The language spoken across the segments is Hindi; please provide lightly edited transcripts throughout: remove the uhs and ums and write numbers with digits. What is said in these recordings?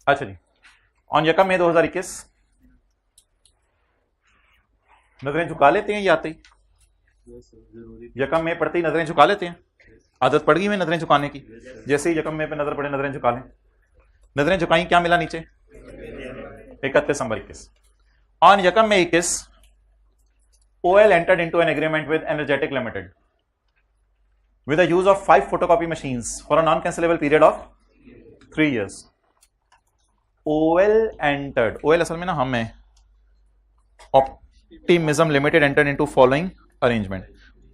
अच्छा जी, ऑन यकम मई 2021 नजरें झुका लेते हैं ये आते ही? यकम में पढ़ते ही नजरें झुका लेते हैं? आदत पड़ गई में नजरें झुकाने की? जैसे ही यकम में पे नजर पड़े नजरें झुका लें। नजरें झुकाई, क्या मिला नीचे? 31 दिसंबर 21। ऑन यकम में 21 OL entered into an agreement with Energetic Limited with the use of 5 photocopy machines for a non-cancelable period of 3 years. OL entered, OL असल में ना हम है, optimism limited enter into following arrangement.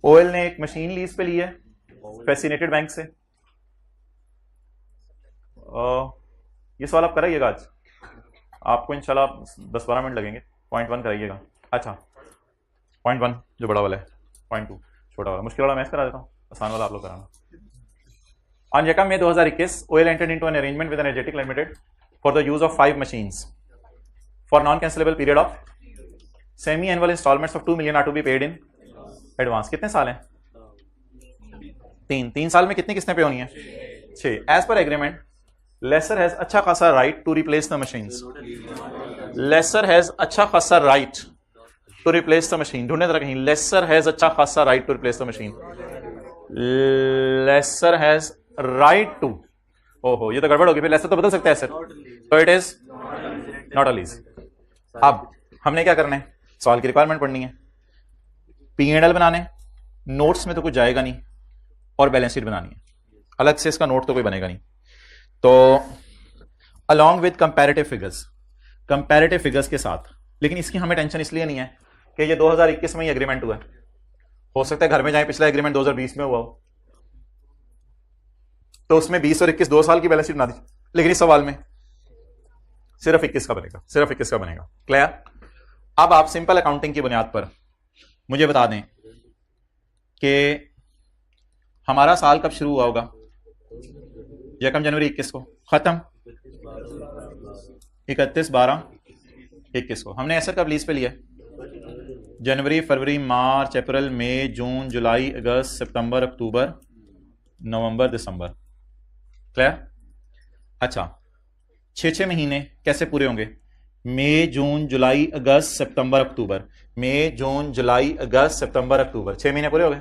OL ने एक मशीन लीज पे ली है फैसिनेटेड बैंक से। ये सवाल आप कराइएगा आज, आपको इंशाल्लाह 10-12 मिनट लगेंगे। पॉइंट 1 कराइएगा। अच्छा, पॉइंट 1 जो बड़ा वाला है, पॉइंट 2 छोटा वाला। मुश्किल वाला मैं करा देता हूँ, आसान वाला आप लोग कराना। ऑन यकम मई 2021 OL entered into an arrangement with Energetic Limited for the use of 5 machines for non-cancelable period of semi-annual installments of 2 million are to be paid in advance। कितने साल हैं? 3 साल में कितनी किस्तें पे होनी है? 6। As per agreement laser has अच्छा खासा right to replace the machines. Lessor has अच्छा खासा right to replace the machine. ढूंढने तरह कहीं, लेसर हैज अच्छा खासा right to replace the machine. Lessor has right to, ओहो ये तो गड़बड़ होगी, फिर लेसर तो बदल सकता है सर, तो it is not a lease. अब हमने क्या करना है, सवाल की रिक्वायरमेंट पढ़नी है, P&L बनाने, नोट्स में तो कुछ जाएगा नहीं, और बैलेंस शीट बनानी है। अलग से इसका नोट तो कोई बनेगा नहीं। तो along with comparative figures, comparative figures के साथ। लेकिन इसकी हमें टेंशन इसलिए नहीं है कि ये 2021 में ही एग्रीमेंट हुआ है, हो सकता है घर में जाए पिछला एग्रीमेंट 2020 में हुआ हो, तो उसमें 20 और 21 2 साल की बैलेंस शीट बना दी। लेकिन इस सवाल में सिर्फ 21 का बनेगा, सिर्फ 21 का बनेगा। क्लियर? अब आप सिंपल अकाउंटिंग की बुनियाद पर मुझे बता दें कि हमारा साल कब शुरू हुआ होगा? यकम जनवरी 21 को, खत्म 31/12/21 को। हमने ऐसा कब लीज पे लिया? जनवरी, फरवरी, मार्च, अप्रैल, मई, जून, जुलाई, अगस्त, सितंबर, अक्टूबर, नवंबर, दिसंबर। क्लियर? अच्छा, 6 महीने कैसे पूरे होंगे? मई, जून, जुलाई, अगस्त, सितंबर, अक्टूबर। मई, जून, जुलाई, अगस्त, सितंबर, अक्टूबर, 6 महीने पूरे हो गए।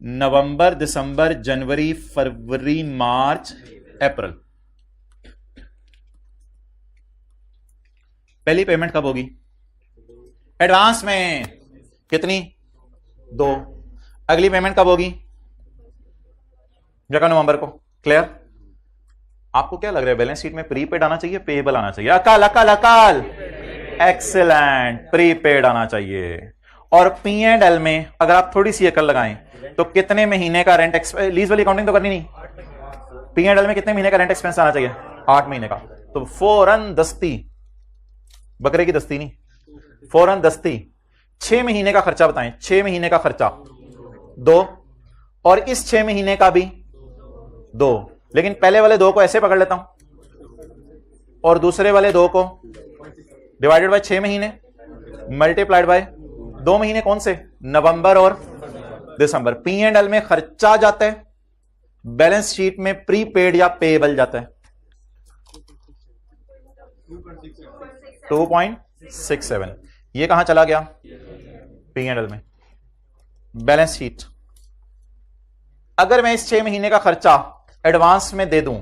नवंबर, दिसंबर, जनवरी, फरवरी, मार्च, अप्रैल। पहली पेमेंट कब होगी? एडवांस में कितनी? 2। अगली पेमेंट कब होगी? जगह नवंबर को। क्लियर? आपको क्या लग रहा है, बैलेंस शीट में प्रीपेड आना चाहिए, पेएबल आना चाहिए? अकाल अकाल अकाल, एक्सीलेंट, प्रीपेड आना चाहिए। और P&L में अगर आप थोड़ी सी अकल लगाएं तो कितने महीने का रेंट एक्सपेंस, लीज वाली अकाउंटिंग तो करनी नहीं, P&L में कितने महीने का रेंट एक्सपेंस आना चाहिए? 8 महीने का। तो फौरन दस्ती, बकरे की दस्ती नहीं, फौरन दस्ती 6 महीने का खर्चा बताएं। 6 महीने का खर्चा 2, और इस 6 महीने का भी 2। लेकिन पहले वाले 2 को ऐसे पकड़ लेता हूं और दूसरे वाले 2 को डिवाइडेड बाय 6 महीने मल्टीप्लाइड बाय 2 महीने। कौन से? नवंबर और दिसंबर। P&L में खर्चा जाता है, बैलेंस शीट में प्रीपेड या पेएबल जाता है। 2.67। ये कहां चला गया? P&L में। बैलेंस शीट, अगर मैं इस 6 महीने का खर्चा एडवांस में दे दूं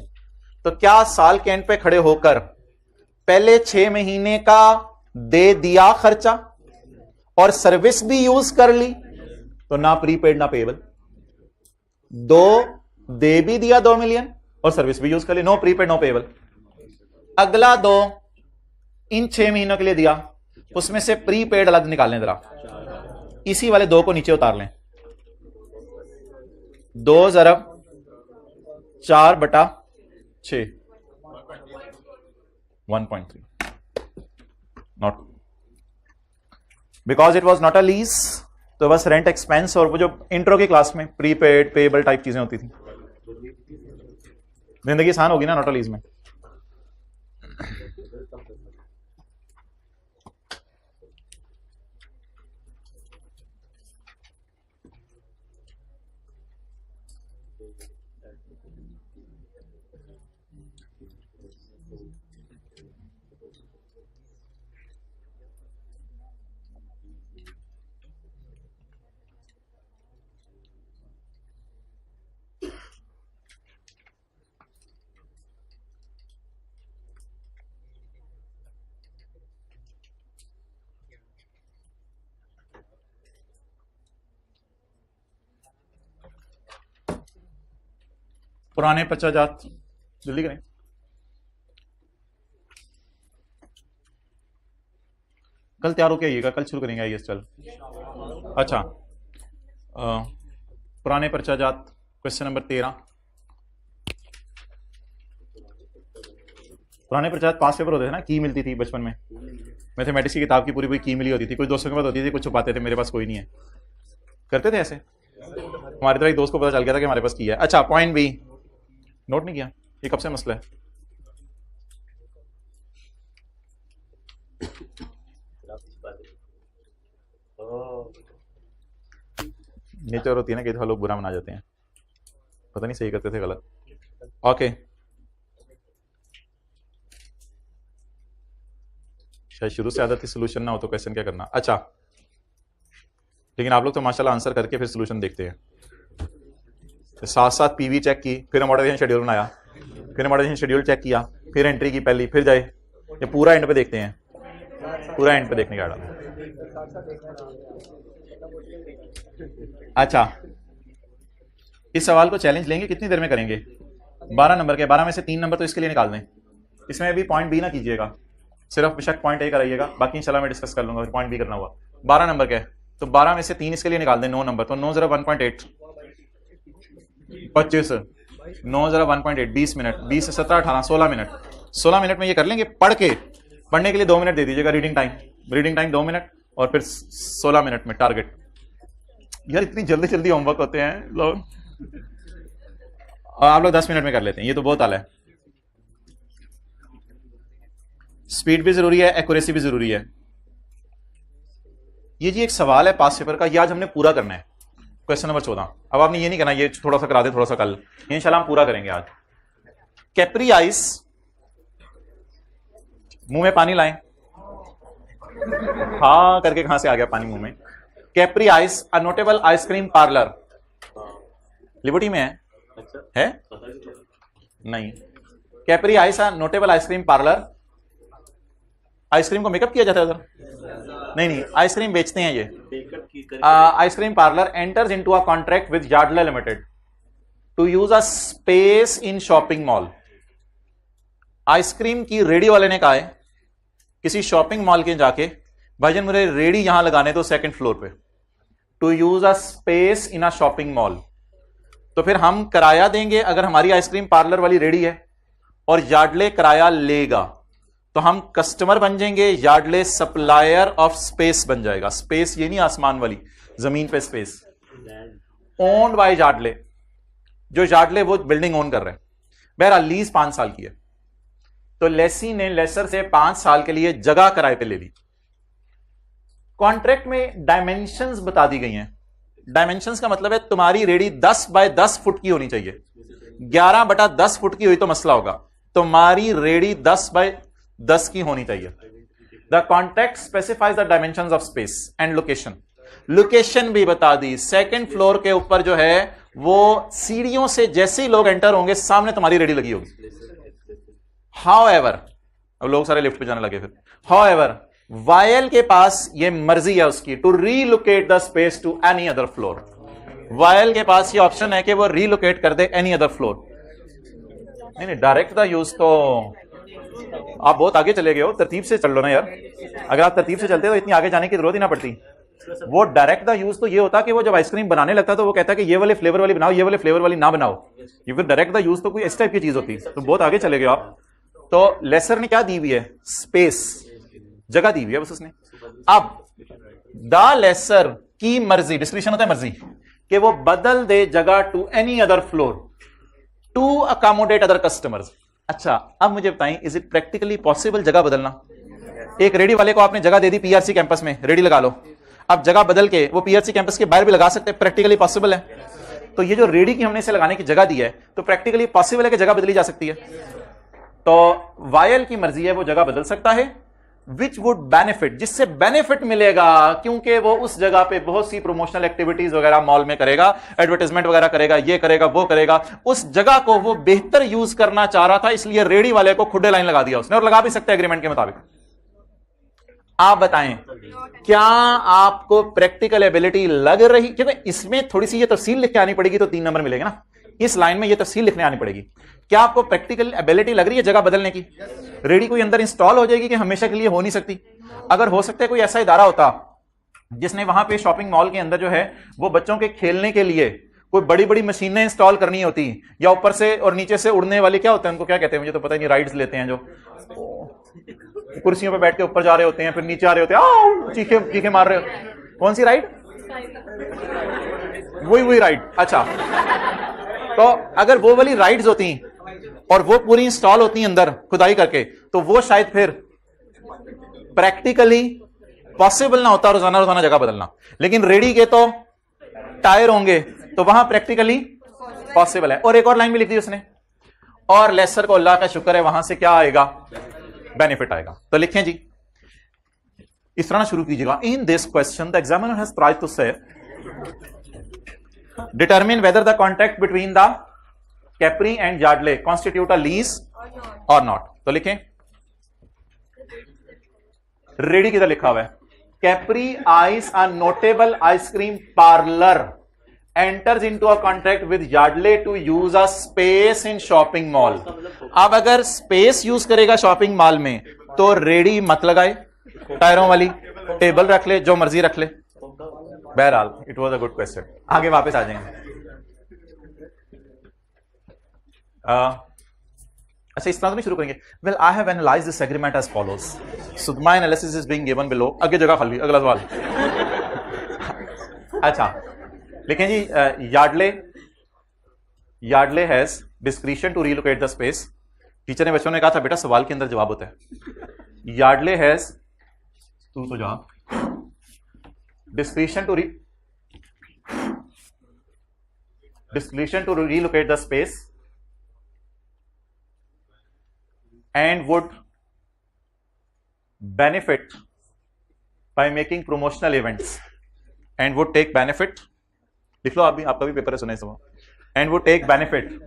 तो क्या साल के एंड पे खड़े होकर पहले 6 महीने का दे दिया खर्चा और सर्विस भी यूज कर ली तो ना प्रीपेड ना पेएबल। 2 दे भी दिया 2 मिलियन और सर्विस भी यूज कर ली, नो प्रीपेड नो पेएबल। अगला 2 इन 6 महीनों के लिए दिया, उसमें से प्रीपेड अलग निकालें जरा, इसी वाले 2 को नीचे उतार लें। 2 ज़रब 4/6, 1.3। Not, because it was not a lease, तो बस रेंट एक्सपेंस और वो जो इंट्रो की क्लास में प्रीपेड पेएबल टाइप चीजें होती थी। जिंदगी आसान होगी ना नॉट अ लीज में। पुराने पश्चाजात, जल्दी करें। कल तैयार होके आइएगा, कल शुरू करेंगे आइए चल। अच्छा, पुराने पश्चाजात क्वेश्चन नंबर 13। पुराने पश्चाजात पास पेपर होते थे ना, की मिलती थी बचपन में, मैथमेटिक्स की किताब की पूरी पूरी की मिली होती थी, कुछ दोस्तों के पास होती थी, कुछ छुपाते थे, मेरे पास कोई नहीं है। करते थे ऐसे? हमारे तो एक दोस्त को पता चल गया था कि हमारे पास की है। अच्छा, पॉइंट बी नोट नहीं किया, ये कब से मसला है? नेचर होती है ना, कि लोग बुरा मना जाते हैं, पता नहीं सही करते थे गलत। ओके, शायद शुरू से आदत थी, सोल्यूशन ना हो तो क्वेश्चन क्या करना। अच्छा, लेकिन आप लोग तो माशाल्लाह आंसर करके फिर सोल्यूशन देखते हैं। साथ साथ पीवी चेक की, फिर अमोर्टाइजेशन शेड्यूल बनाया, फिर अमोर्टाइजेशन शेड्यूल चेक किया, फिर एंट्री की पहली, फिर जाए, ये पूरा एंड पे देखते हैं, पूरा एंड पे देखने का डाला। अच्छा, इस सवाल को चैलेंज लेंगे, कितनी देर में करेंगे? 12 नंबर के, 12 में से 3 नंबर तो इसके लिए निकाल दें। इसमें अभी पॉइंट बी ना कीजिएगा, सिर्फ बेशक पॉइंट ए कराइएगा, बाकी इंशाल्लाह मैं डिस्कस कर लूंगा, पॉइंट बी करना हुआ। 12 नंबर के, तो 12 में से 3 इसके लिए निकाल दें, 9 नंबर, तो 9 जरा 1.8 25, 9 जरा 1.8 20 मिनट, 20 से 17 18 16 मिनट, 16 मिनट में ये कर लेंगे पढ़ के। पढ़ने के लिए 2 मिनट दे दीजिएगा रीडिंग टाइम 2 मिनट, और फिर 16 मिनट में टारगेट। यार इतनी जल्दी जल्दी होमवर्क होते हैं लोग, आप लोग 10 मिनट में कर लेते हैं, ये तो बहुत आला है। स्पीड भी जरूरी है, एक्यूरेसी भी जरूरी है। ये जी एक सवाल है पास पेपर का, ये आज हमने पूरा करना है, क्वेश्चन नंबर 14। अब आपने ये नहीं करना ये थोड़ा सा करा दे, थोड़ा सा कल, इंशाल्लाह हम पूरा करेंगे आज। कैप्री आइस, मुंह में पानी लाएं, हाँ करके कहां से आ गया पानी मुंह में। Capri ice, a notable ice cream parlour, liberty में है? नहीं, Capri ice, a notable ice cream parlour. Ice cream को मेकअप किया जाता है उधर? नहीं, आइसक्रीम बेचते हैं ये। Ice cream parlour enters into a contract with Yardley limited to use a space in shopping mall. Ice cream की रेडी वाले ने कहा है किसी शॉपिंग मॉल के जाके, भाईजान मुझे रेडी यहां लगाने तो 2nd फ्लोर पे, to use a space in a shopping mall. तो फिर हम किराया देंगे अगर हमारी आइसक्रीम पार्लर वाली रेडी है, और यार्डले किराया लेगा, तो हम कस्टमर बन जाएंगे, यार्डले सप्लायर ऑफ स्पेस बन जाएगा। स्पेस ये नहीं आसमान वाली, जमीन पे स्पेस, ओन्ड बाय यार्डले, जो यार्डले वो बिल्डिंग ओन कर रहे हैं। बहरहाल लीज 5 साल की है, तो लेसी ने लेसर से 5 साल के लिए जगह किराए पे ले ली। कॉन्ट्रैक्ट में डायमेंशंस बता दी गई हैं। डायमेंशंस का मतलब है तुम्हारी रेडी 10 बाय 10 फुट की होनी चाहिए, 11/10 फुट की हुई तो मसला होगा, तुम्हारी रेडी 10 बाय 10 की होनी चाहिए। The contract specifies the dimensions of space and location. Location भी बता दी, 2nd फ्लोर के ऊपर जो है वो सीढ़ियों से जैसे ही लोग एंटर होंगे सामने तुम्हारी रेडी लगी होगी। हाउएवर, अब लोग सारे लिफ्ट पे जाने लगे फिर। हाउएवर, वायल के पास ये मर्जी है उसकी to relocate the space to any other floor. वायल के पास ये ऑप्शन है कि वो रीलोकेट कर दे एनी अदर फ्लोर। नहीं, डायरेक्ट द यूज तो आप बहुत आगे चले गए हो, तरतीब से चल लो ना यार। अगर आप तरतीब से चलते तो इतनी आगे जाने की जरूरत ही ना पड़ती। वो डायरेक्ट द यूज तो ये होता कि वो जब आइसक्रीम बनाने लगता तो वो कहता कि ये वाले फ्लेवर वाली बनाओ, ये वाले फ्लेवर वाली ना बनाओ। ये फिर डायरेक्ट द यूज तो कोई इस टाइप की चीज होती, तो बहुत आगे चले गए आप। तो लेसर ने क्या दी हुई है? स्पेस, जगह दी हुई है बस उसने। अब द लेसर की मर्जी, डिस्क्रिप्शन होता है मर्जी, कि वो बदल दे जगह to any other floor to accommodate other customers. अच्छा, अब मुझे बताएं, इज इट प्रैक्टिकली पॉसिबल जगह बदलना? एक रेडी वाले को आपने जगह दे दी पीआरसी कैंपस में, रेडी लगा लो, अब जगह बदल के वो पीआरसी कैंपस के बाहर भी लगा सकते हैं, प्रैक्टिकली पॉसिबल है। तो ये जो रेडी की हमने इसे लगाने की जगह दी है, तो प्रैक्टिकली पॉसिबल है कि जगह बदली जा सकती है। तो वायल की मर्जी है, वो जगह बदल सकता है, विच वुड बेनिफिट, जिससे बेनिफिट मिलेगा, क्योंकि वो उस जगह पे बहुत सी प्रमोशनल एक्टिविटीज वगैरह मॉल में करेगा, एडवर्टाइजमेंट वगैरह करेगा, ये करेगा वो करेगा, उस जगह को वो बेहतर यूज करना चाह रहा था, इसलिए रेडी वाले को खुदे लाइन लगा दिया उसने, और लगा भी सकते हैं एग्रीमेंट के मुताबिक। आप बताएं, क्या आपको प्रैक्टिकल एबिलिटी लग रही? क्योंकि इसमें थोड़ी सी ये तफसील लिख के आनी पड़ेगी तो 3 नंबर मिलेंगे ना। इस लाइन में ये तफसील लिखने आनी पड़ेगी। क्या आपको प्रैक्टिकल एबिलिटी लग रही है जगह बदलने की? रेडी कोई अंदर इंस्टॉल हो जाएगी कि हमेशा के लिए हो नहीं सकती? अगर हो सकता है कोई ऐसा इदारा होता जिसने वहां पे शॉपिंग मॉल के अंदर जो है वो बच्चों के खेलने के लिए कोई बड़ी बड़ी मशीनें इंस्टॉल करनी होती, या ऊपर से और नीचे से उड़ने वाली, क्या होते हैं उनको क्या कहते हैं मुझे तो पता ही नहीं, राइड्स लेते हैं जो कुर्सियों पे बैठ के ऊपर जा रहे होते हैं फिर नीचे आ रहे होते हैं, चीखे चीखे मार रहे हो। कौन सी राइड? वही राइड। अच्छा, तो अगर वो वाली राइड्स होती और वो पूरी इंस्टॉल होती अंदर खुदाई करके, तो वो शायद फिर प्रैक्टिकली पॉसिबल ना होता रोजाना रोजाना जगह बदलना। लेकिन रेडी के तो टायर होंगे तो वहां प्रैक्टिकली पॉसिबल है। और एक और लाइन भी लिख दी उसने, और लेसर को अल्लाह का शुक्र है वहां से क्या आएगा? बेनिफिट आएगा। तो लिखें जी, इस तरह शुरू कीजिएगा। In this question the examiner has tried to say determine whether the contract between the Capri and Yardley constitute a lease or not. तो लिखें, रेडी किधर लिखा हुआ है? Capri ice a notable ice cream parlour enters into a contract with Yardley to use a space in shopping mall। अब अगर स्पेस यूज करेगा शॉपिंग मॉल में तो रेडी मत लगाए, टायरों वाली टेबल रख ले, जो मर्जी रख ले। बहरहाल it was a good question. आगे वापस आ जाएंगे। अच्छा, इस तरह तो नहीं शुरू करेंगे। Well I have analysed this agreement as follows, so my analysis is being given below. आगे जगह खाली, अगला सवाल। अच्छा लिखें जी, Yardley has discretion to relocate the space. Teacher ने बच्चों ने कहा था बेटा सवाल के अंदर जवाब होता है। यार्डले हैज, तू तो जा, discretion to relocate the space and would benefit by making promotional events and would take benefit, लिख लो आप भी, आपका भी पेपर है सुने सब, and would take benefit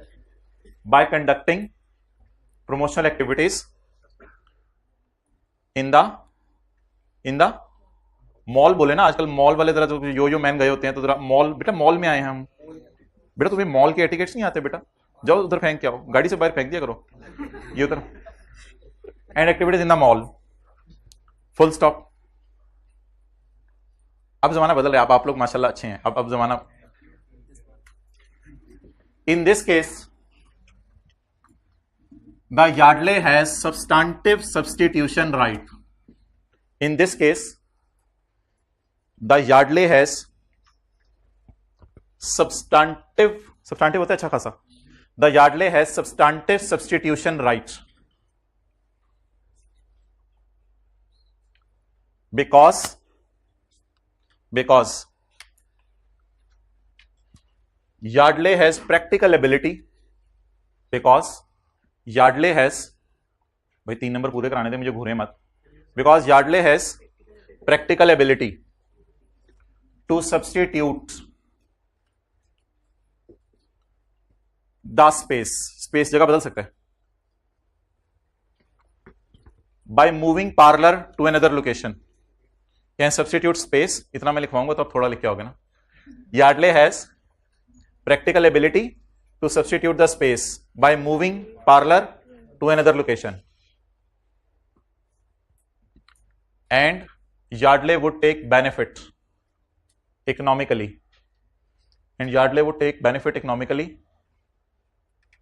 by conducting promotional activities in the mall. बोले ना आजकल मॉल वाले जरा यो मैन गए होते हैं तो जरा मॉल, बेटा मॉल में आए हैं हम। बेटा तुम्हें मॉल के एटिकेट्स नहीं आते? बेटा जाओ उधर फेंक के आओ, गाड़ी से बाहर फेंक दिया करो ये उधर। And activities in the mall, full stop. अब जमाना बदल रहा है, आप लोग माशाल्लाह अच्छे हैं। अब जमाना, in this case the Yardley has substantive substitution right। In this case, the Yardley has substantive होता है अच्छा खासा। The Yardley has substantive substitution right because Yardley has practical ability, because Yardley has, भाई 3 नंबर पूरे कराने थे मुझे, घूरे मत। Because Yardley has practical ability to substitute the space जगह बदल सकता है, by moving parlor to another location। Can substitute space, इतना मैं लिखवाऊंगा तो आप थोड़ा लिख के आओगे ना। Yardley has practical ability to substitute the space by moving parlor to another location, and Yardley would take benefit economically,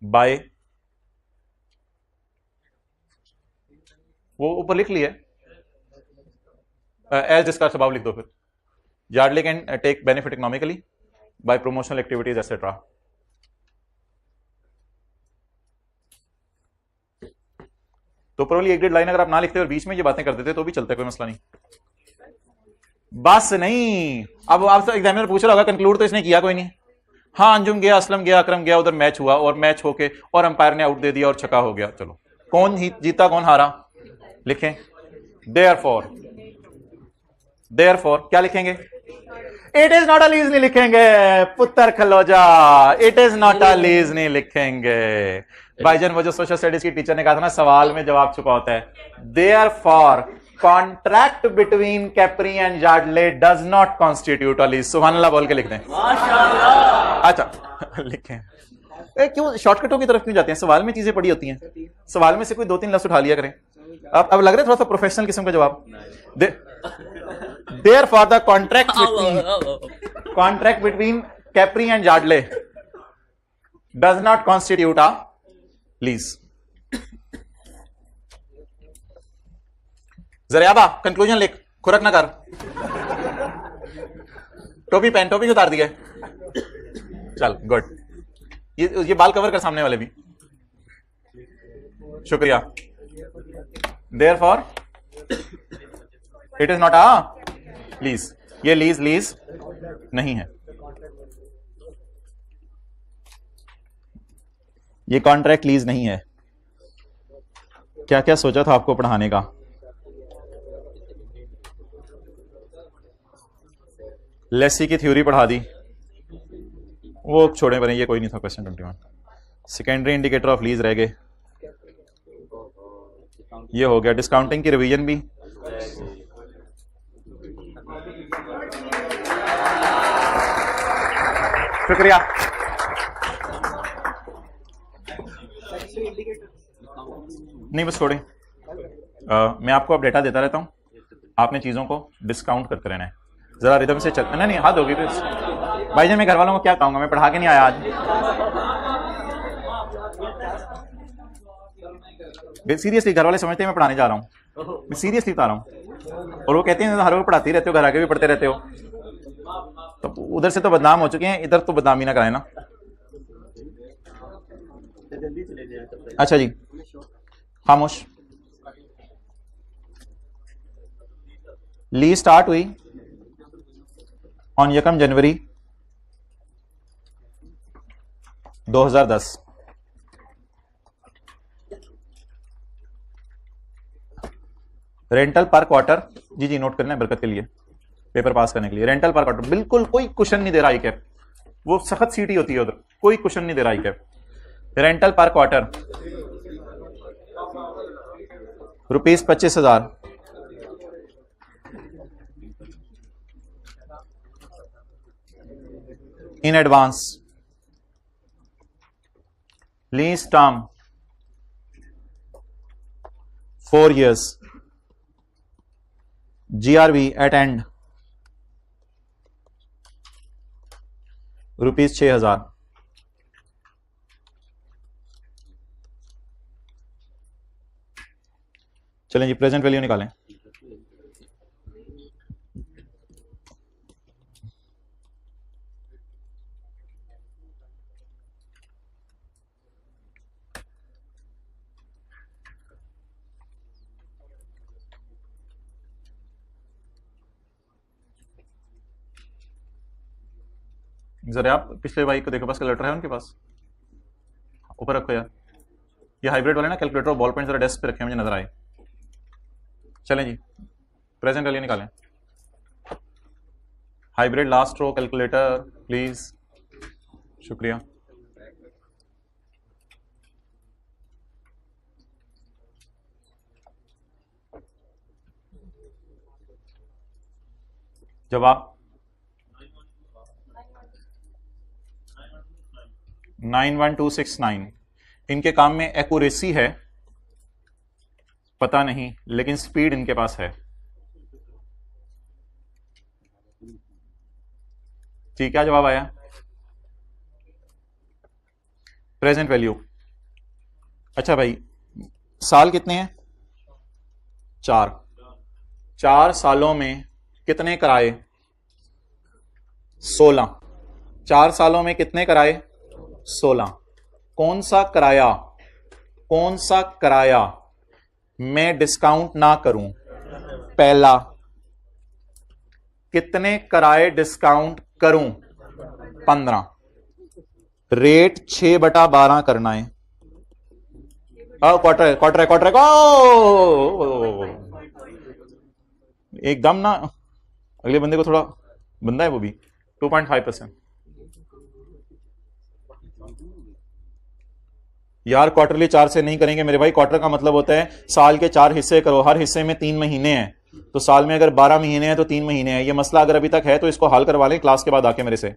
by, वो ऊपर लिख लिया एज डिस्कस, अब लिख दो फिर। Yardley can take benefit economically by promotional activities etc। तो ऊपर एक डेढ़ लाइन अगर आप ना लिखते और बीच में ये बातें कर देते तो भी चलता है, कोई मसला नहीं। बस नहीं, अब आपसे एग्जामिनर पूछ रहा होगा कंक्लूड तो इसने किया कोई नहीं। हाँ, अंजुम गया, असलम गया, अकरम गया, उधर मैच हुआ और मैच होके और अंपायर ने आउट दे दिया और छक्का हो गया। चलो कौन जीता कौन हारा लिखें। देयरफॉर क्या लिखेंगे? It is not a lease नहीं लिखेंगे, पुत्र खलोजा, it is not a lease नहीं लिखेंगे। भाईजान वो जो सोशल स्टडीज की टीचर ने कहा था ना सवाल में जवाब छुपा होता है। Therefore contract between Capri and Yardley does not constitute a lease. सुभान अल्लाह बोल के लिख दें माशाअल्लाह। अच्छा लिखें क्यों शॉर्टकटों की तरफ क्यों जाते हैं? सवाल में चीजें पड़ी होती हैं, सवाल में से कोई 2-3 लफ्ज उठा लिया करें। अब लग रहा है थोड़ा सा प्रोफेशनल किस्म का जवाब। Therefore the contract between Capri and Yardley does not constitute a lease. जरियाबा कंक्लूजन लिख, खुरक ना कर। टोपी पहन, टोपी उतार दी है, चल गुड। ये बाल कवर कर सामने वाले भी, शुक्रिया। Therefore, it is not a lease. ये लीज नहीं है, ये कॉन्ट्रैक्ट लीज नहीं है। क्या क्या सोचा था आपको पढ़ाने का? लेसी की थ्योरी पढ़ा दी, वो छोड़े बने, ये कोई नहीं था। Question 21 secondary indicator of lease रह गए, ये हो गया। डिस्काउंटिंग की रिवीजन भी, शुक्रिया। नहीं बस छोड़े, मैं आपको अब डेटा देता रहता हूं, आपने चीजों को डिस्काउंट करते रहना है, जरा रिदम से चल। नहीं हाथ होगी फिर भाई जी, मैं घर वालों को क्या कहूंगा, मैं पढ़ा के नहीं आया आज। सीरियसली घर वाले समझते हैं मैं पढ़ाने जा रहा हूँ, मैं सीरियसली बता रहा हूँ, और वो कहते हैं हर वक्त पढ़ाते रहते हो, घर आके भी पढ़ते रहते हो, तो उधर से तो बदनाम हो चुके हैं, इधर तो बदनामी ना कराए ना। अच्छा जी, खामोश। लीज स्टार्ट हुई ऑन 1 जनवरी 2010। रेंटल पर क्वार्टर, जी नोट करना है बरकत के लिए, पेपर पास करने के लिए। रेंटल पर क्वार्टर, बिल्कुल कोई क्वेश्चन नहीं दे रहा ICAP, वो सख्त सीटी होती है उधर, कोई क्वेश्चन नहीं दे रहा ICAP। रेंटल पर quarter ₹25,000। In advance. Lease term 4 years। GRV at end ₹6,000। चलें जी, प्रेजेंट वैल्यू निकालें। जरा आप पिछले भाई को देखो, पास कैलकुलेटर है उनके पास, ऊपर रखो यार। ये हाइब्रिड वाले ना कैलकुलेटर, बॉल पेन जरा डेस्क पे रखे, मुझे नजर आए। चलें जी, प्रेजेंट वैल्यू निकालें। Hybrid last row calculator please, शुक्रिया। जवाब 91269। इनके काम में एक्यूरेसी है पता नहीं, लेकिन स्पीड इनके पास है। ठीक, क्या जवाब आया? Present value. अच्छा भाई, साल कितने हैं? 4 सालों में कितने किराए? 16। 4 सालों में कितने किराए? 16। कौन सा किराया मैं डिस्काउंट ना करूं? पहला। कितने किराए डिस्काउंट करूं? 15। रेट 6/12 करना है। क्वार्टर एकदम ना, अगले बंदे को थोड़ा, बंदा है वो भी 2.5%। यार क्वार्टरली 4 से नहीं करेंगे मेरे भाई। क्वार्टर का मतलब होता है साल के 4 हिस्से करो, हर हिस्से में 3 महीने हैं, तो साल में अगर 12 महीने हैं तो 3 महीने हैं। ये मसला अगर अभी तक है तो इसको हल करवा लें क्लास के बाद आके मेरे से।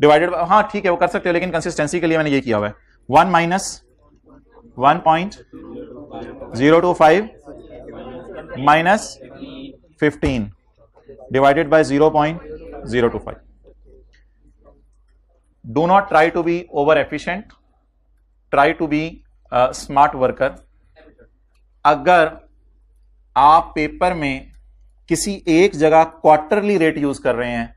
डिवाइडेड, हाँ ठीक है वो कर सकते हो, लेकिन कंसिस्टेंसी के लिए मैंने ये किया हुआ है 1 minus 1.025 minus 15 divided by 0.025. Do not try to be over efficient, try to be smart worker. अगर आप पेपर में किसी एक जगह क्वार्टरली रेट यूज कर रहे हैं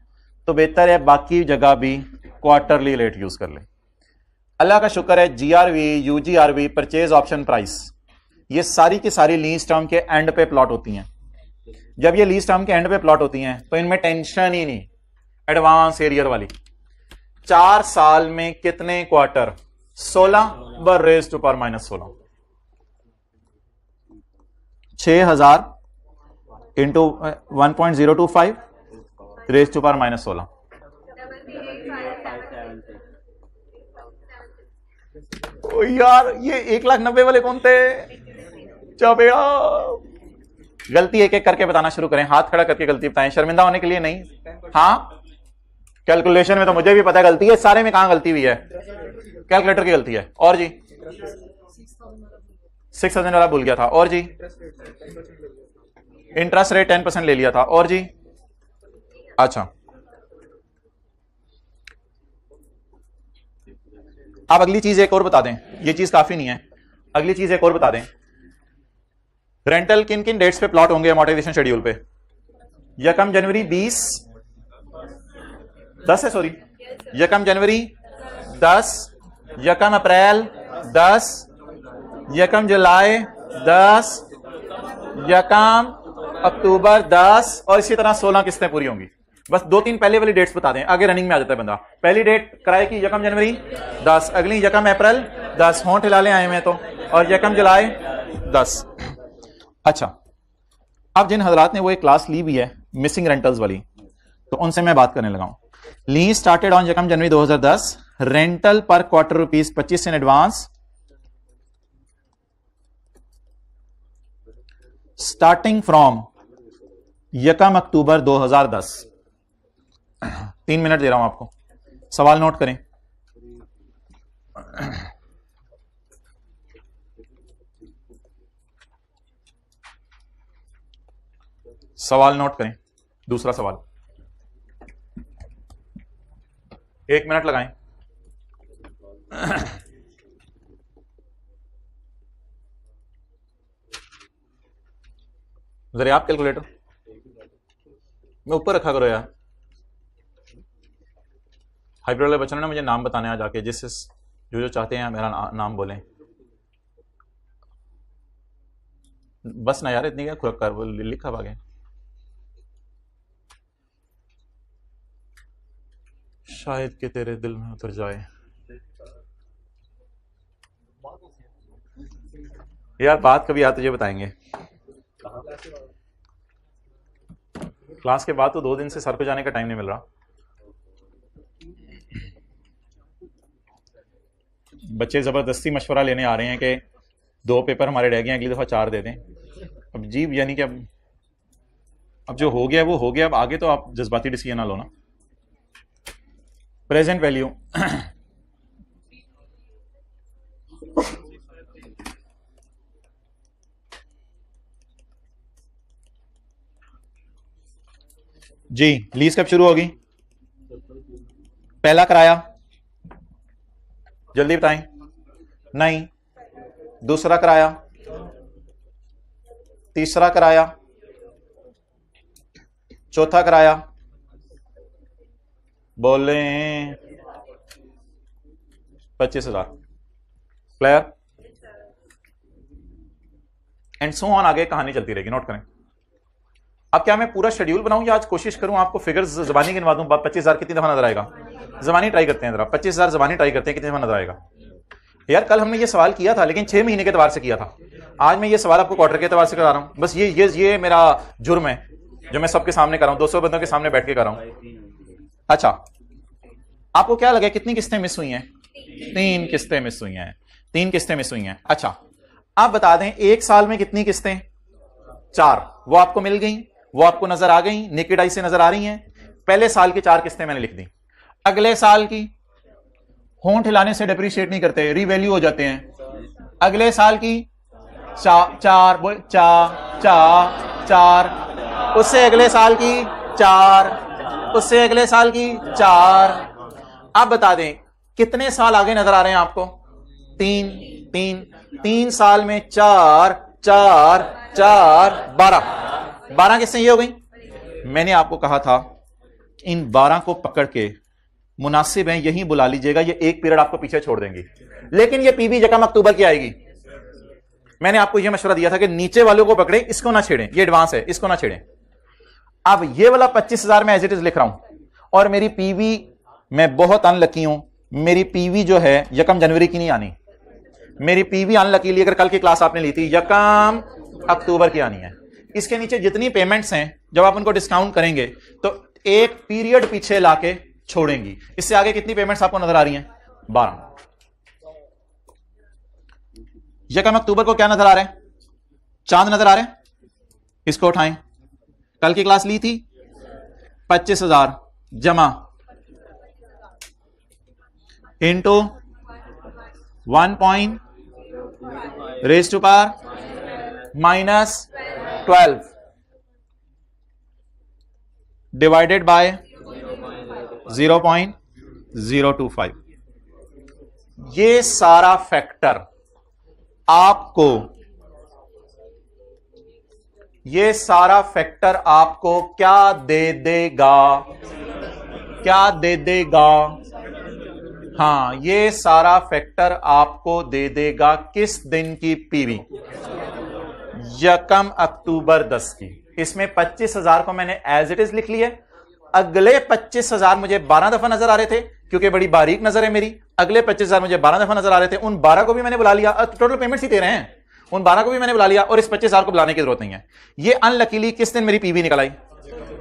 तो बेहतर है बाकी जगह भी क्वार्टरली रेट यूज कर लें. अल्लाह का शुक्र है GRV, UGRV, purchase option price, ये सारी की सारी लीज टर्म के एंड पे प्लॉट होती हैं. जब ये लीज टर्म के एंड पे प्लॉट होती हैं तो इनमें टेंशन ही नहीं. एडवांस एरियर वाली 4 साल में कितने क्वार्टर, 16 बर raise to power minus 16, 6000 into 1.025 raise to power minus 16. यार ये 1,90,000 वाले कौन थे? चपेड़ा. गलती एक एक करके बताना शुरू करें, हाथ खड़ा करके गलती बताएं, शर्मिंदा होने के लिए नहीं. हाँ कैलकुलेशन में तो मुझे भी पता है गलती है, सारे में कहां गलती हुई है, कैलकुलेटर की गलती है. और जी 6,000 वाला भूल गया था. और जी इंटरेस्ट रेट 10% ले लिया था. और जी अच्छा अब अगली चीज एक और बता दें, ये चीज काफी नहीं है, अगली चीज एक और बता दें. रेंटल किन किन डेट्स पे प्लॉट होंगे अमोर्टाइजेशन शेड्यूल पे? यकम जनवरी 10 है, सॉरी यकम जनवरी 10, यकम अप्रैल 10, यकम जुलाई 10, यकम अक्टूबर 10 और इसी तरह 16 किस्तें पूरी होंगी. बस 2-3 पहले वाली डेट्स बता दें, आगे रनिंग में आ जाता है बंदा. पहली डेट किराए की यकम जनवरी 10, अगली यकम अप्रैल 10, होंठ हिला ले आए में तो, और यकम जुलाई 10. अच्छा अब जिन हजरात ने वो एक क्लास ली भी है मिसिंग रेंटल्स वाली, तो उनसे मैं बात करने लगा हूं. लीज स्टार्टेड ऑन यकम जनवरी 2010, रेंटल पर quarter ₹25 in advance starting from यकम अक्टूबर 2010. 3 मिनट दे रहा हूं आपको, सवाल नोट करें. सवाल नोट करें. दूसरा सवाल 1 मिनट लगाएं. जरा आप कैलकुलेटर मैं ऊपर रखा करो यार. हाइब्रिड वाले बच्चों ने मुझे नाम बताने आ जाके, जिस जो चाहते हैं मेरा नाम बोलें. बस ना यार, इतनी क्या खुरक कर लिखा आगे. शायद कि तेरे दिल में उतर जाए. यार बात कभी आते तुझे बताएंगे. क्लास के बाद तो 2 दिन से सर पे जाने का टाइम नहीं मिल रहा. बच्चे जबरदस्ती मशवरा लेने आ रहे हैं कि 2 पेपर हमारे रह गए हैं, अगली दफा 4 दे दें. अब जी यानी कि अब जो हो गया वो हो गया, अब आगे तो आप जज्बाती डिसीजन ना लो ना. प्रेजेंट वैल्यू जी. लीज कब शुरू होगी? पहला किराया जल्दी बताएं. नहीं. दूसरा किराया, तीसरा किराया, चौथा किराया, बोले 25,000. क्लियर? And so on. आगे कहानी चलती रहेगी, नोट करें. अब क्या मैं पूरा शेड्यूल बनाऊं या आज कोशिश करूं आपको फिगर्स जबानी गिनवा दूं? 25,000 कितनी दफा नजर आएगा? जबानी ट्राई करते हैं जरा. 25,000 जबानी ट्राई करते हैं, कितनी दफा नजर आएगा? यार कल हमने ये सवाल किया था, लेकिन 6 महीने के एतबार से किया था. आज मैं ये सवाल आपको क्वार्टर के एतबार से करा रहा हूं. बस ये मेरा जुर्म है जो मैं सबके सामने कर रहा हूं, 200 बंदों के सामने बैठ के कर रहा हूं. अच्छा आपको क्या लगे कितनी किस्तें मिस हुई हैं? 3 किस्तें मिस हुई हैं. 3 किस्तें मिस हुई हैं. अच्छा आप बता दें 1 साल में कितनी किस्तें? 4. वो आपको मिल गई, वो आपको नजर आ गई, नेकेड आई से नजर आ रही हैं. पहले साल की 4 किस्तें मैंने लिख दी. अगले साल की, होंठ हिलाने से डिप्रिशिएट नहीं करते, रिवैल्यू हो जाते हैं। अगले साल की चार, बोल चार, उससे अगले साल की चार, उससे अगले साल की चार। आप बता दें कितने साल आगे नजर आ रहे हैं आपको? तीन साल में चार, 12 किससे ये हो गई? मैंने आपको कहा था इन 12 को पकड़ के मुनासिब है यही बुला लीजिएगा, ये एक पीरियड आपको पीछे छोड़ देंगी, लेकिन ये पीबी यकम अक्टूबर की आएगी। मैंने आपको यह मशवरा दिया था कि नीचे वालों को पकड़े, इसको ना छेड़ें, ये एडवांस है, इसको ना छेड़ें। अब ये वाला 25,000 में एज इट इज लिख रहा हूं, और मेरी पीवी, मैं बहुत अनलकी हूं, मेरी पीवी जो है यकम जनवरी की नहीं आनी, मेरी पीवी अनलकीली अगर कल की क्लास आपने ली थी यकम अक्टूबर की आनी है। इसके नीचे जितनी पेमेंट्स हैं जब आप उनको डिस्काउंट करेंगे तो एक पीरियड पीछे लाके छोड़ेंगी। इससे आगे कितनी पेमेंट्स आपको नजर आ रही हैं? 12। यकम अक्टूबर को क्या नजर आ रहा है? चांद नजर आ रहे हैं, इसको उठाएं। कल की क्लास ली थी 25,000 जमा into 1 raise to power -12 divided by 0.025। ये सारा फैक्टर आपको, ये सारा फैक्टर आपको क्या दे देगा? क्या दे देगा? हां, ये सारा फैक्टर आपको दे देगा किस दिन की पीवी? यकम अक्टूबर 10 की। इसमें 25,000 को मैंने एज इट इज लिख लिया। अगले 25,000 मुझे 12 दफा नजर आ रहे थे, क्योंकि बड़ी बारीक नजर है मेरी। अगले 25,000 मुझे 12 दफा नजर आ रहे थे, उन 12 को भी मैंने बुला लिया। टोटल पेमेंट्स ही दे रहे हैं, उन 12 को भी मैंने बुला लिया, और इस 25,000 को बुलाने की जरूरत नहीं है। ये अनलकीली किस दिन मेरी पीवी निकल आई?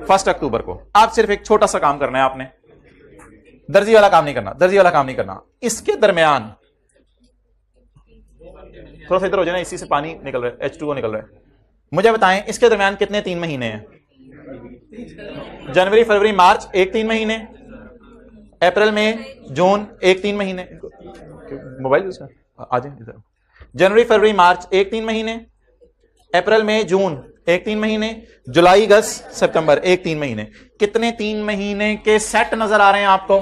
1 अक्टूबर को। आप सिर्फ एक छोटा सा काम करना है, आपने दर्जी वाला काम नहीं करना, दर्जी वाला काम नहीं करना। इसके दरमियान थोड़ा सा इधर हो जाए ना, इसी से पानी निकल रहा है, H2O निकल रहा है। मुझे बताएं इसके दरमियान कितने 3 महीने हैं? जनवरी, फरवरी, मार्च एक 3 महीने, अप्रैल, मई, जून एक 3 महीने। मोबाइल आ जाए इधर। जनवरी, फरवरी, मार्च एक 3 महीने, अप्रैल, मई, जून एक 3 महीने, जुलाई, अगस्त, सितंबर एक 3 महीने। कितने 3 महीने के सेट नजर आ रहे हैं आपको?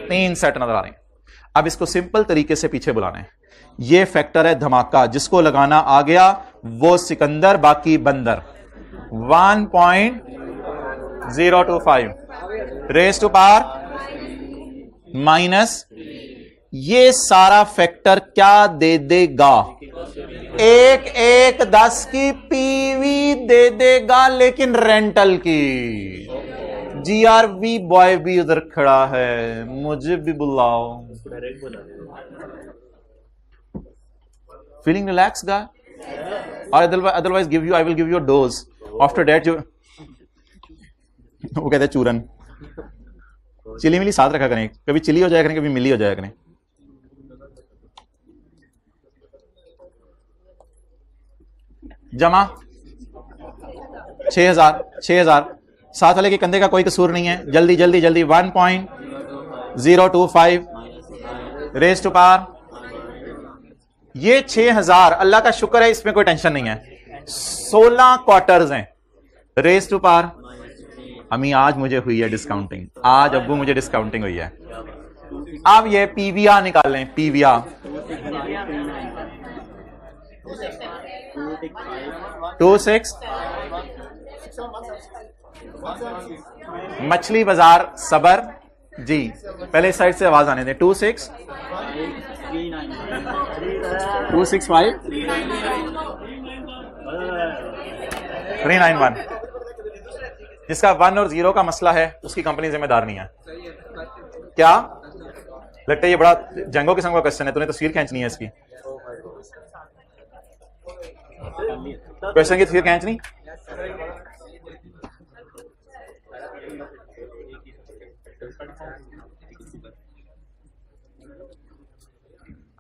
3 सेट नजर आ रहे हैं। अब इसको सिंपल तरीके से पीछे बुलाना है। ये फैक्टर है धमाका, जिसको लगाना आ गया वो सिकंदर, बाकी बंदर। 1.025 रेज़ टू पावर माइनस, ये सारा फैक्टर क्या दे देगा? एक 10 की पीवी दे देगा, लेकिन रेंटल की। GRV बॉय भी उधर खड़ा है, मुझे भी बुलाओ। फीलिंग रिलैक्स गाय? और otherwise give you, I will give you a dose after that. वो कहते हैं चूरन, चिली मिली साथ रखा करें, कभी चिली हो जाया करें, कभी मिली हो जाया करें। जमा 6,000 साथ वाले के कंधे का कोई कसूर नहीं है। जल्दी जल्दी जल्दी 1.025 रेज़ टू पावर। ये 6,000 अल्लाह का शुक्र है, इसमें कोई टेंशन नहीं है। 16 क्वार्टर्स हैं, रेज़ टू पावर। अम्मी आज मुझे हुई है डिस्काउंटिंग, आज अब्बू मुझे डिस्काउंटिंग हुई है। अब ये पीवीआर निकाल लें, पीवीआर 26 मछली बाजार सबर जी, पहले इस साइड से आवाज आने दें। 26 265 391। जिसका 1 और 0 का मसला है उसकी कंपनी जिम्मेदार नहीं है। क्या लगता है ये बड़ा जंगो किस्म का क्वेश्चन है, तूने तस्वीर खींचनी है इसकी? क्वेश्चन की तस्वीर खींचनी?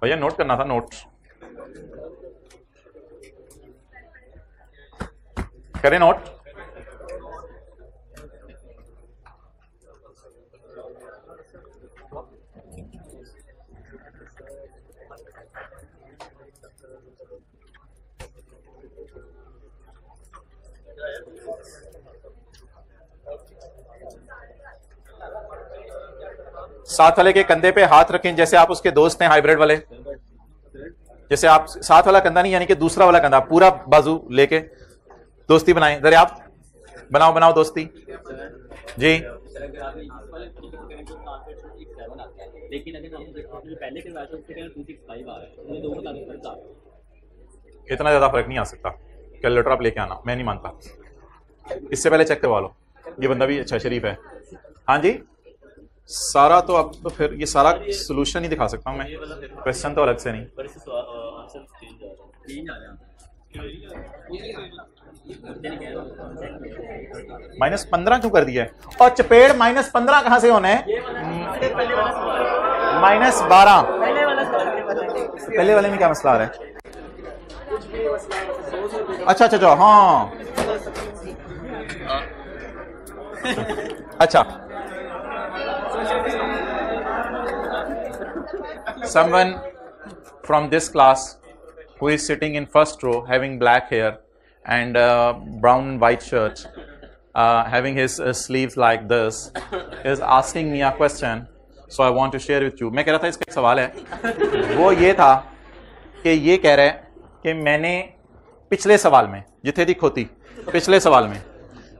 भैया नोट करना था, नोट करें, नोट। साथ वाले के कंधे पे हाथ रखें जैसे आप उसके दोस्त हैं हाइब्रिड वाले, जैसे आप साथ वाला कंधा नहीं यानी कि दूसरा वाला कंधा, पूरा बाजू लेके दोस्ती बनाएं। जरा आप बनाओ बनाओ दोस्ती जी। लेकिन अगर हम पहले के बैच में 265 आ रहा है, ये दोनों का फर्क आ रहा है। इतना ज्यादा फर्क नहीं आ सकता। कैलकुलेटर आप लेके आना, मैं नहीं मानता। इससे पहले चेक करवा लो। ये बंदा भी अच्छा शरीफ है। हाँ जी, सारा तो अब तो फिर ये सारा सोल्यूशन ही दिखा सकता हूँ मैं, क्वेश्चन तो अलग से नहीं। -15 क्यों कर दिया है? और चपेड़ -15 कहां से होना है? -12। पहले वाले में क्या मसला आ रहा है? अच्छा अच्छा अच्छा, हाँ अच्छा। Someone from this class who is sitting in first row, having black hair and brown and white shirt, having his sleeves like this, is asking me a question. So I want to share with you. मैं कह रहा था इसका एक सवाल है, वो ये था कि ये कह रहा है कि मैंने पिछले सवाल में जिथे दी खोती, पिछले सवाल में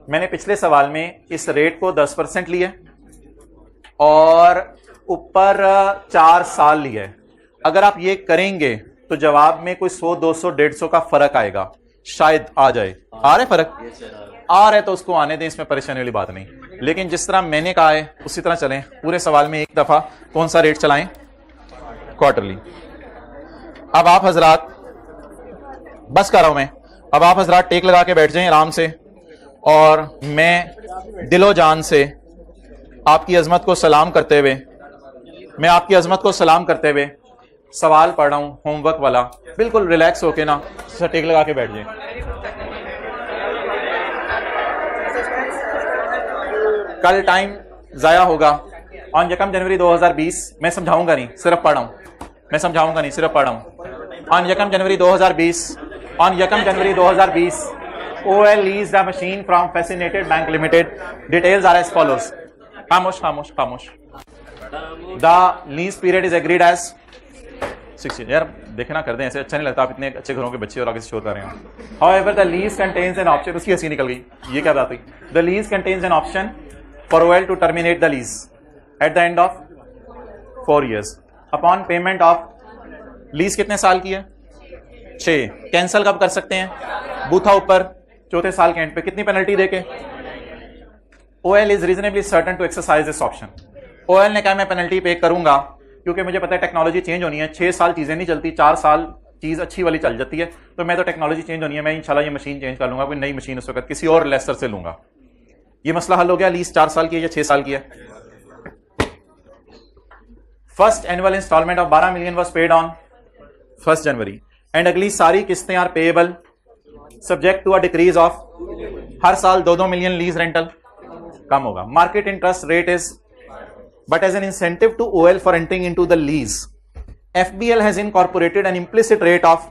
मैंने पिछले सवाल में इस रेट को 10% लिया और ऊपर 4 साल लिया है। अगर आप ये करेंगे तो जवाब में कोई 100, 200, 150 का फर्क आएगा, शायद आ जाए। आ रहा है फर्क? आ रहा है तो उसको आने दें, इसमें परेशानी वाली बात नहीं। लेकिन जिस तरह मैंने कहा है उसी तरह चलें। पूरे सवाल में एक दफा कौन सा रेट चलाएं? क्वार्टरली। अब आप हजरात, बस कर रहा हूं मैं, अब आप हजरात टेक लगा के बैठ जाएं आराम से, और मैं दिलो जान से आपकी अजमत को सलाम करते हुए, मैं आपकी अजमत को सलाम करते हुए सवाल पढ़ रहा हूं होमवर्क वाला। बिल्कुल रिलैक्स होके ना टेक लगा के बैठ जाएं। कल टाइम जाया होगा। ऑन 1 जनवरी 2020, मैं समझाऊंगा नहीं, सिर्फ पढ़ रहा हूं, मैं समझाऊंगा नहीं, सिर्फ पढ़ रहा हूं। On 1 January 2020, on 1 January 2020, OL leased a machine from Fascinated Bank Limited. Details are as follows. खामोश खामोश खामोश। The lease period is agreed as 6 years. यार देखे ना कर दें, ऐसे अच्छा नहीं लगता। आप इतने अच्छे घरों के बच्चे और आगे से शोर कर रहे हैं। However, the lease contains an option. उसकी हंसी निकल गई, ये क्या बात हुई? The lease contains an option for OL to terminate the lease at the end of 4 years. Upon payment of lease कितने साल की है? 6। कैंसिल कब कर सकते हैं? बूथा ऊपर चौथे साल के एंड पे। कितनी पेनल्टी देके? OL is reasonably certain to exercise this option. OL ने कहा मैं पेनल्टी पे करूंगा क्योंकि मुझे पता है टेक्नोलॉजी चेंज होनी है। 6 साल चीजें नहीं चलती, 4 साल चीज अच्छी वाली चल जाती है। तो मैं तो टेक्नोलॉजी चेंज होनी है, मैं इंशाल्लाह ये मशीन चेंज कर लूंगा, कोई नई मशीन उस वक्त किसी और लेसर से लूंगा। ये मसला हल हो गया। लीज 4 साल की है या 6 साल की है? First annual instalment of 12 million was paid on 1 January and अगली सारी किस्तें are payable subject to a decrease of, हर साल 2-2 मिलियन लीज रेंटल कम होगा। Market interest rate is but as an incentive to OL for entering into the lease, FBL has incorporated an implicit rate of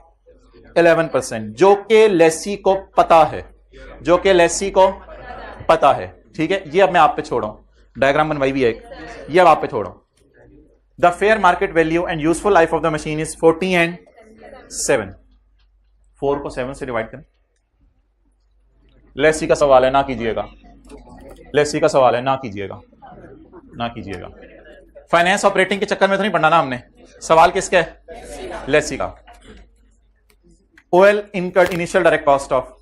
11%, जो कि लेसी को पता है, जो कि लेसी को पता है। ठीक है, ये अब मैं आप पे छोड़ रहा हूं, डायग्राम बनवाई भी है एक, ये अब आप पे छोड़ रहा हूं। The fair market value and useful life of the machine is 40 and 7। 4 को 7 से डिवाइड करें। लेसी का सवाल है, ना कीजिएगा। लेसी का सवाल है, ना कीजिएगा, ना कीजिएगा। फाइनेंस ऑपरेटिंग के चक्कर में तो नहीं पढ़ना ना हमने। सवाल किसका है? लेसी का। OL incurred initial direct cost of,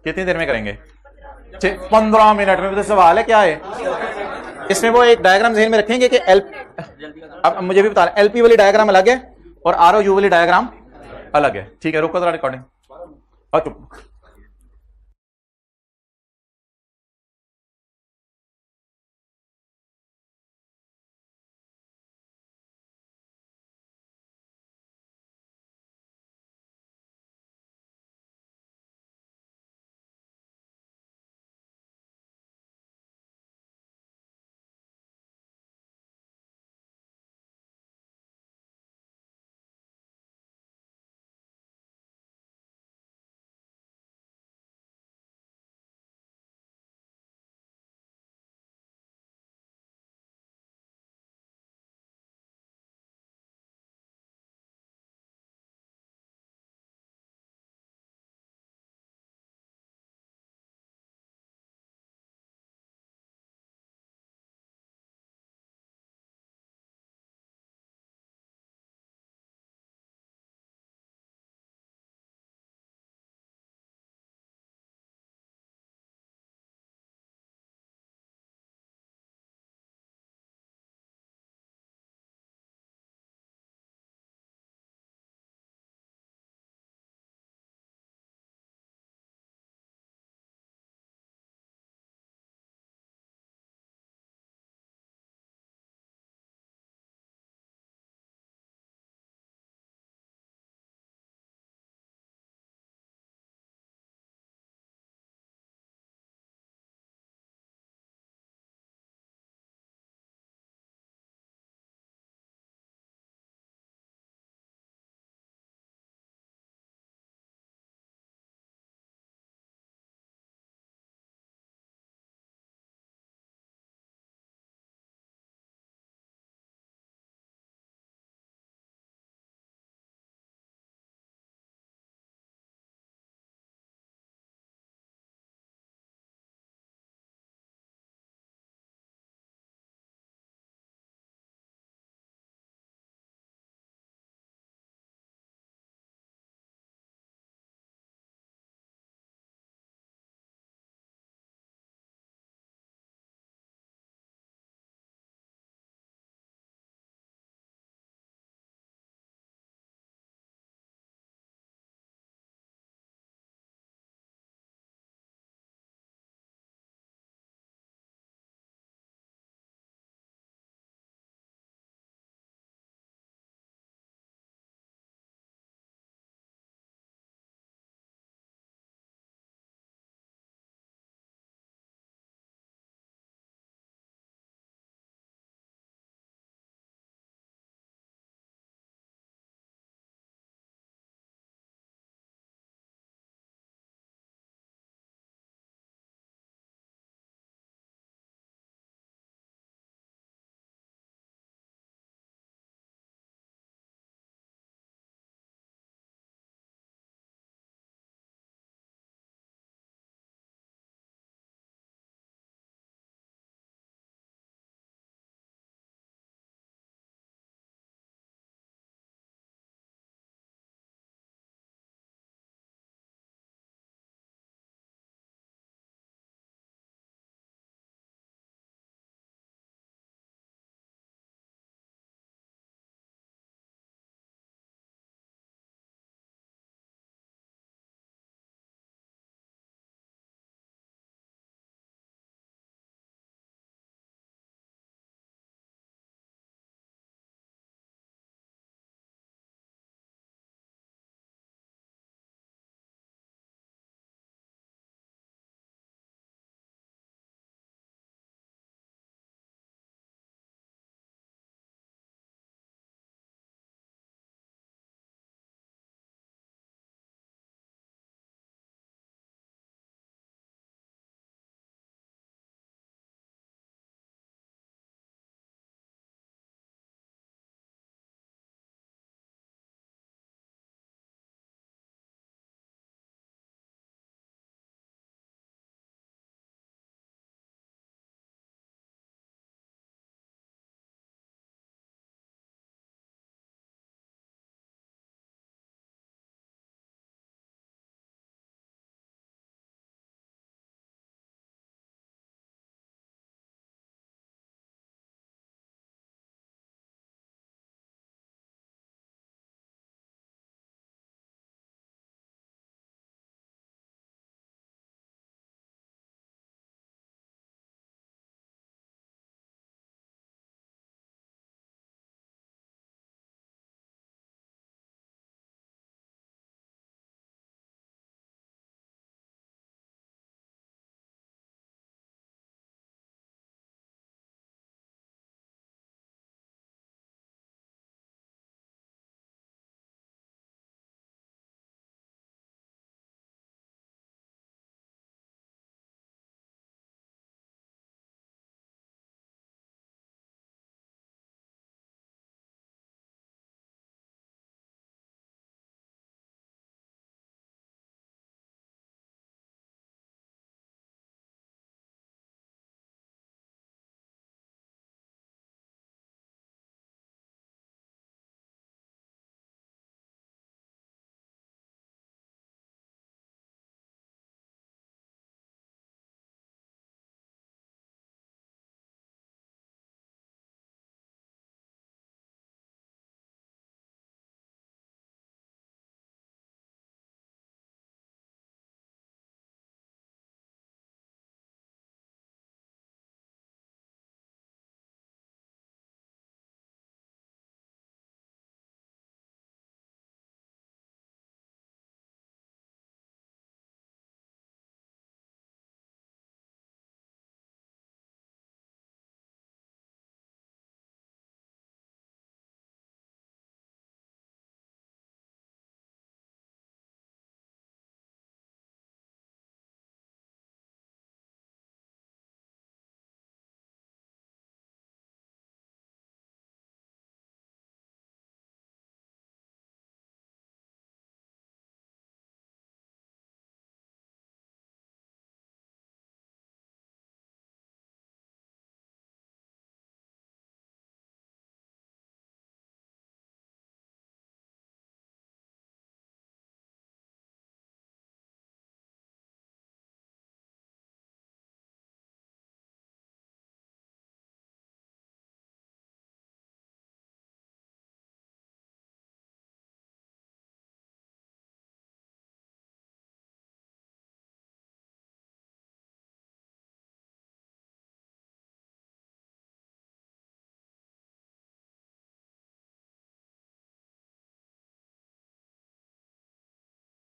कितनी देर में करेंगे? 15 मिनट में। तो सवाल है क्या है इसमें? वो एक डायग्राम ज़हन में रखेंगे कि अब मुझे भी बता रहे, LP वाली डायग्राम अलग है और ROU वाली डायग्राम अलग है। ठीक है, रुको जरा रिकॉर्डिंग और चुप।